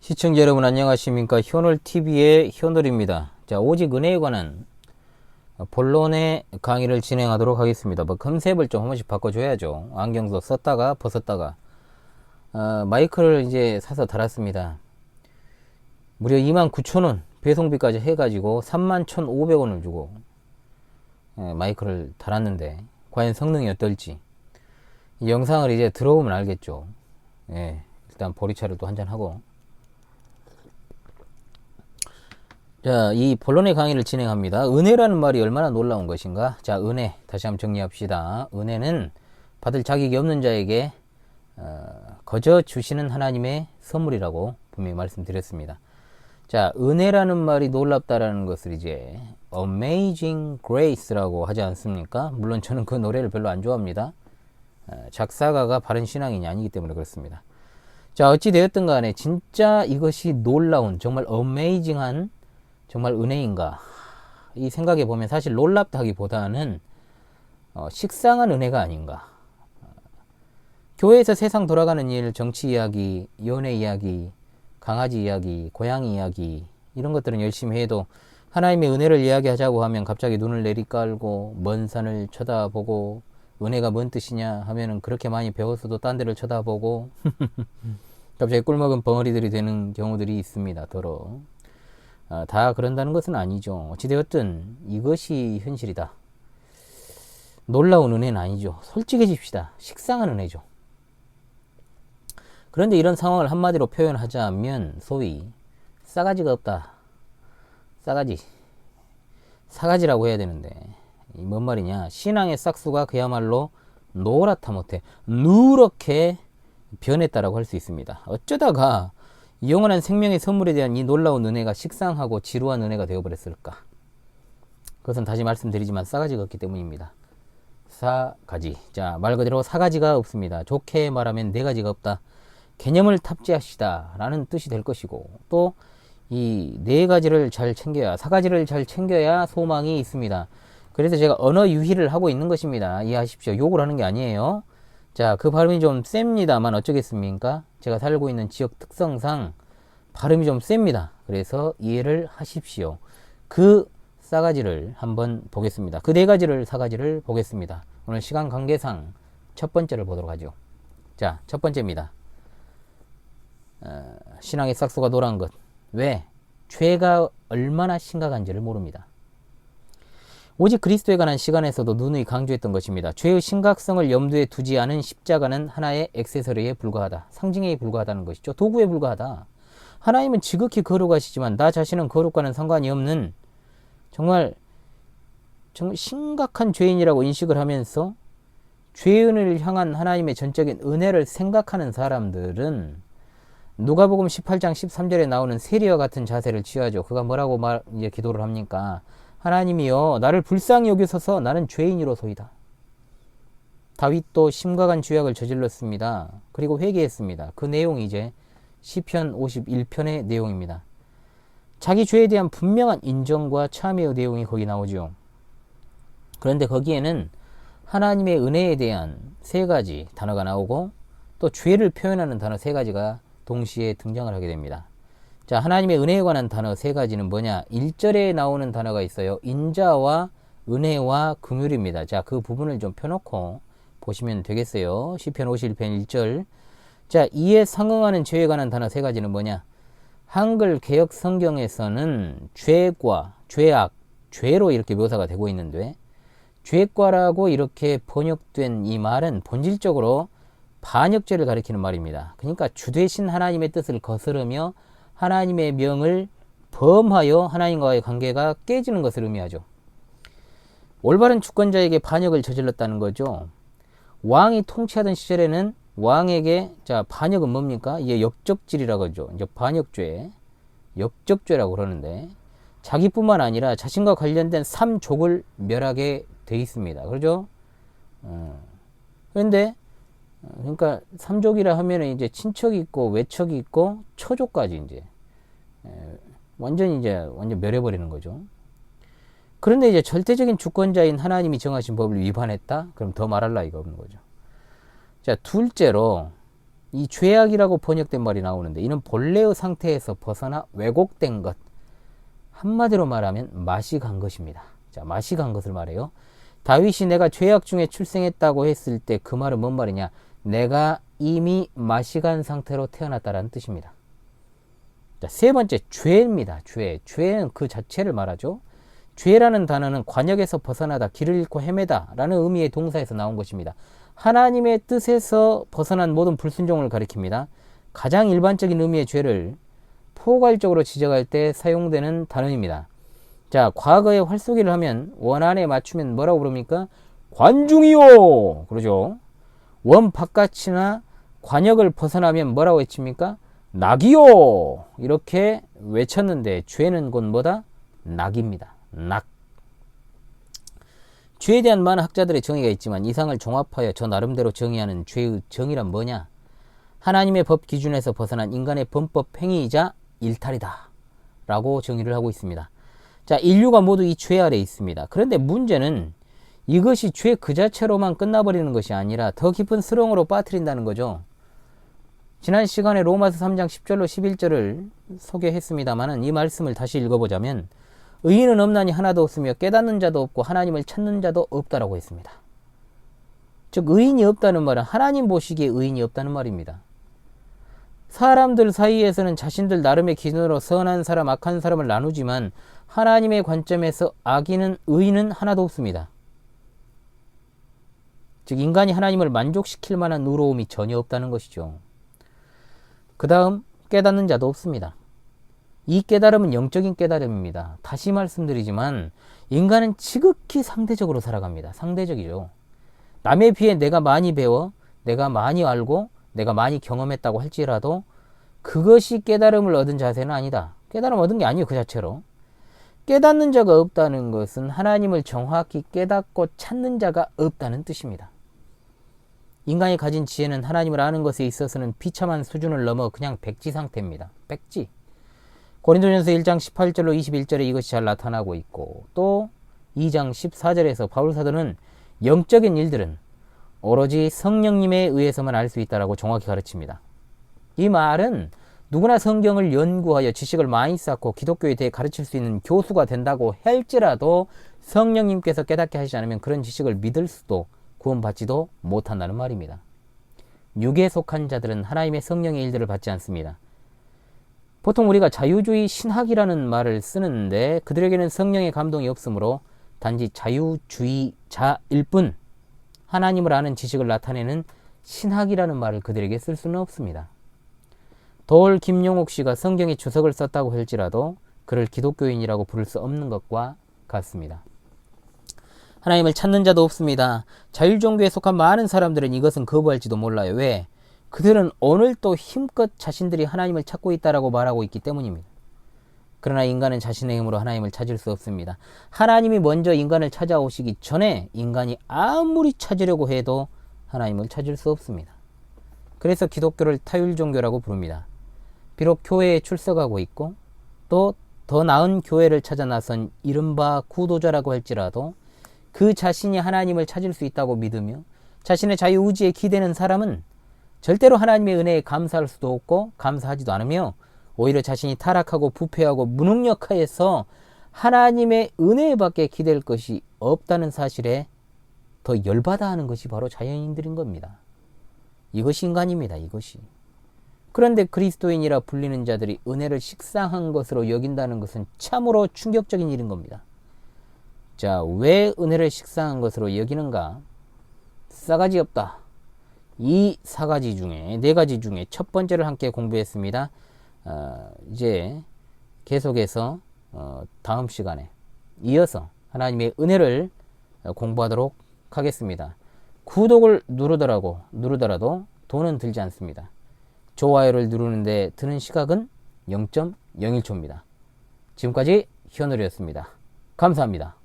시청자 여러분 안녕하십니까. 효놀TV의 효놀입니다. 자, 오직 은혜에 관한 본론의 강의를 진행하도록 하겠습니다. 뭐 컨셉을 좀 한 번씩 바꿔줘야죠. 안경도 썼다가 벗었다가 마이크를 이제 사서 달았습니다. 무려 29,000원 배송비까지 해가지고 31,500원을 주고 마이크를 달았는데 과연 성능이 어떨지 이 영상을 이제 들어보면 알겠죠. 일단 보리차를 또 한잔 하고, 자, 이 본론의 강의를 진행합니다. 은혜라는 말이 얼마나 놀라운 것인가? 자, 은혜 다시 한번 정리합시다. 은혜는 받을 자격이 없는 자에게 거저 주시는 하나님의 선물이라고 분명히 말씀드렸습니다. 자, 은혜라는 말이 놀랍다라는 것을 이제 Amazing Grace라고 하지 않습니까? 물론 저는 그 노래를 별로 안 좋아합니다. 작사가가 바른 신앙인이 아니기 때문에 그렇습니다. 자, 어찌 되었든 간에 진짜 이것이 놀라운 정말 어메이징한 정말 은혜인가, 이 생각해 보면 사실 놀랍다기보다는 식상한 은혜가 아닌가. 교회에서 세상 돌아가는 일, 정치 이야기, 연애 이야기, 강아지 이야기, 고양이 이야기, 이런 것들은 열심히 해도 하나님의 은혜를 이야기하자고 하면 갑자기 눈을 내리깔고 먼 산을 쳐다보고, 은혜가 뭔 뜻이냐 하면은 그렇게 많이 배웠어도 딴 데를 쳐다보고 갑자기 꿀먹은 벙어리들이 되는 경우들이 있습니다. 더러 다 그런다는 것은 아니죠. 어찌되었든 이것이 현실이다. 놀라운 은혜는 아니죠. 솔직해집시다. 식상한 은혜죠. 그런데 이런 상황을 한마디로 표현하자면 소위 싸가지가 없다. 사가지라고 해야 되는데 뭔 말이냐. 신앙의 싹수가 그야말로 노랗다 못해 누렇게 변했다라고 할 수 있습니다. 어쩌다가 영원한 생명의 선물에 대한 이 놀라운 은혜가 식상하고 지루한 은혜가 되어버렸을까? 그것은 다시 말씀드리지만 싸가지가 없기 때문입니다. 싸가지. 자, 말 그대로 사가지가 없습니다. 좋게 말하면 네 가지가 없다. 개념을 탑재하시다 라는 뜻이 될 것이고, 또 이 네 가지를 잘 챙겨야, 사가지를 잘 챙겨야 소망이 있습니다. 그래서 제가 언어 유희를 하고 있는 것입니다. 이해하십시오. 욕을 하는 게 아니에요. 자, 그 발음이 좀 셉니다만 어쩌겠습니까? 제가 살고 있는 지역 특성상 발음이 좀 셉니다. 그래서 이해를 하십시오. 그 싸가지를 한번 보겠습니다. 그 네 가지를, 사가지를 보겠습니다. 오늘 시간 관계상 첫 번째를 보도록 하죠. 자, 첫 번째입니다. 신앙의 싹수가 노란 것. 왜? 죄가 얼마나 심각한지를 모릅니다. 오직 그리스도에 관한 시간에서도 누누이 강조했던 것입니다. 죄의 심각성을 염두에 두지 않은 십자가는 하나의 액세서리에 불과하다. 상징에 불과하다는 것이죠. 도구에 불과하다. 하나님은 지극히 거룩하시지만 나 자신은 거룩과는 상관이 없는 정말 심각한 죄인이라고 인식을 하면서 죄인을 향한 하나님의 전적인 은혜를 생각하는 사람들은 누가복음 18장 13절에 나오는 세리와 같은 자세를 취하죠. 그가 뭐라고 이제 기도를 합니까? 하나님이여, 나를 불쌍히 여기소서. 나는 죄인이로소이다. 다윗도 심각한 죄악을 저질렀습니다. 그리고 회개했습니다. 그 내용이 이제 시편 51편의 내용입니다. 자기 죄에 대한 분명한 인정과 참회의 내용이 거기 나오죠. 그런데 거기에는 하나님의 은혜에 대한 세 가지 단어가 나오고, 또 죄를 표현하는 단어 세 가지가 동시에 등장을 하게 됩니다. 자, 하나님의 은혜에 관한 단어 세 가지는 뭐냐? 1절에 나오는 단어가 있어요. 인자와 은혜와 긍휼입니다. 자, 그 부분을 좀 펴놓고 보시면 되겠어요. 시편 51편 1절. 자, 이에 상응하는 죄에 관한 단어 세 가지는 뭐냐? 한글 개역 성경에서는 죄과 죄악, 죄로 이렇게 묘사가 되고 있는데, 죄과라고 이렇게 번역된 이 말은 본질적으로 반역죄를 가리키는 말입니다. 그러니까 주되신 하나님의 뜻을 거스르며 하나님의 명을 범하여 하나님과의 관계가 깨지는 것을 의미하죠. 올바른 주권자에게 반역을 저질렀다는 거죠. 왕이 통치하던 시절에는 왕에게, 자, 반역은 뭡니까? 이게 역적질이라고 하죠. 이제 반역죄, 역적죄라고 그러는데, 자기뿐만 아니라 자신과 관련된 삼족을 멸하게 돼 있습니다. 그렇죠? 그런데 그러니까 삼족이라 하면은 이제 친척이 있고 외척이 있고 처족까지 이제 완전 멸해버리는 거죠. 그런데 이제 절대적인 주권자인 하나님이 정하신 법을 위반했다? 그럼 더 말할 나위가 없는 거죠. 자, 둘째로 이 죄악이라고 번역된 말이 나오는데 이는 본래의 상태에서 벗어나 왜곡된 것. 한마디로 말하면 맛이 간 것입니다. 자, 맛이 간 것을 말해요. 다윗이 내가 죄악 중에 출생했다고 했을 때 그 말은 뭔 말이냐? 내가 이미 맛이 간 상태로 태어났다라는 뜻입니다. 자, 세 번째, 죄입니다. 죄는 그 자체를 말하죠. 죄라는 단어는 관역에서 벗어나다, 길을 잃고 헤매다 라는 의미의 동사에서 나온 것입니다. 하나님의 뜻에서 벗어난 모든 불순종을 가리킵니다. 가장 일반적인 의미의 죄를 포괄적으로 지적할 때 사용되는 단어입니다. 자, 과거에 활쏘기를 하면 원안에 맞추면 뭐라고 부릅니까? 관중이요! 그러죠. 원 바깥이나 관역을 벗어나면 뭐라고 외칩니까? 낙이요! 이렇게 외쳤는데 죄는 곧 뭐다? 낙입니다. 낙. 죄에 대한 많은 학자들의 정의가 있지만 이상을 종합하여 저 나름대로 정의하는 죄의 정의란 뭐냐? 하나님의 법 기준에서 벗어난 인간의 범법 행위이자 일탈이다 라고 정의를 하고 있습니다. 자, 인류가 모두 이 죄 아래 있습니다. 그런데 문제는 이것이 죄 그 자체로만 끝나버리는 것이 아니라 더 깊은 수렁으로 빠뜨린다는 거죠. 지난 시간에 로마서 3장 10절로 11절을 소개했습니다만 이 말씀을 다시 읽어보자면 의인은 없나니 하나도 없으며 깨닫는 자도 없고 하나님을 찾는 자도 없다라고 했습니다. 즉 의인이 없다는 말은 하나님 보시기에 의인이 없다는 말입니다. 사람들 사이에서는 자신들 나름의 기준으로 선한 사람, 악한 사람을 나누지만 하나님의 관점에서 악인은 의인은 하나도 없습니다. 즉 인간이 하나님을 만족시킬 만한 의로움이 전혀 없다는 것이죠. 그 다음 깨닫는 자도 없습니다. 이 깨달음은 영적인 깨달음입니다. 다시 말씀드리지만 인간은 지극히 상대적으로 살아갑니다. 상대적이죠. 남에 비해 내가 많이 배워, 내가 많이 알고, 내가 많이 경험했다고 할지라도 그것이 깨달음을 얻은 자세는 아니다. 깨달음 얻은 게 아니에요. 그 자체로. 깨닫는 자가 없다는 것은 하나님을 정확히 깨닫고 찾는 자가 없다는 뜻입니다. 인간이 가진 지혜는 하나님을 아는 것에 있어서는 비참한 수준을 넘어 그냥 백지 상태입니다. 백지. 고린도전서 1장 18절로 21절에 이것이 잘 나타나고 있고 또 2장 14절에서 바울 사도는 영적인 일들은 오로지 성령님에 의해서만 알 수 있다라고 정확히 가르칩니다. 이 말은 누구나 성경을 연구하여 지식을 많이 쌓고 기독교에 대해 가르칠 수 있는 교수가 된다고 할지라도 성령님께서 깨닫게 하시지 않으면 그런 지식을 믿을 수도 구원받지도 못한다는 말입니다. 육에 속한 자들은 하나님의 성령의 일들을 받지 않습니다. 보통 우리가 자유주의 신학이라는 말을 쓰는데 그들에게는 성령의 감동이 없으므로 단지 자유주의자일 뿐 하나님을 아는 지식을 나타내는 신학이라는 말을 그들에게 쓸 수는 없습니다. 돌 김용옥 씨가 성경에 주석을 썼다고 할지라도 그를 기독교인이라고 부를 수 없는 것과 같습니다. 하나님을 찾는 자도 없습니다. 자율종교에 속한 많은 사람들은 이것은 거부할지도 몰라요. 왜? 그들은 오늘 또 힘껏 자신들이 하나님을 찾고 있다라고 말하고 있기 때문입니다. 그러나 인간은 자신의 힘으로 하나님을 찾을 수 없습니다. 하나님이 먼저 인간을 찾아오시기 전에 인간이 아무리 찾으려고 해도 하나님을 찾을 수 없습니다. 그래서 기독교를 타율종교라고 부릅니다. 비록 교회에 출석하고 있고 또 더 나은 교회를 찾아 나선 이른바 구도자라고 할지라도 그 자신이 하나님을 찾을 수 있다고 믿으며 자신의 자유의지에 기대는 사람은 절대로 하나님의 은혜에 감사할 수도 없고 감사하지도 않으며 오히려 자신이 타락하고 부패하고 무능력하여서 하나님의 은혜 밖에 기댈 것이 없다는 사실에 더 열받아 하는 것이 바로 자연인들인 겁니다. 이것이 인간입니다. 이것이. 그런데 그리스도인이라 불리는 자들이 은혜를 식상한 것으로 여긴다는 것은 참으로 충격적인 일인 겁니다. 자, 왜 은혜를 식상한 것으로 여기는가? 싸가지 없다. 이 4가지 중에 4가지 중에 첫 번째를 함께 공부했습니다. 이제 계속해서 다음 시간에 이어서 하나님의 은혜를 공부하도록 하겠습니다. 구독을 누르더라도 돈은 들지 않습니다. 좋아요를 누르는데 드는 시각은 0.01초입니다. 지금까지 현울이었습니다. 감사합니다.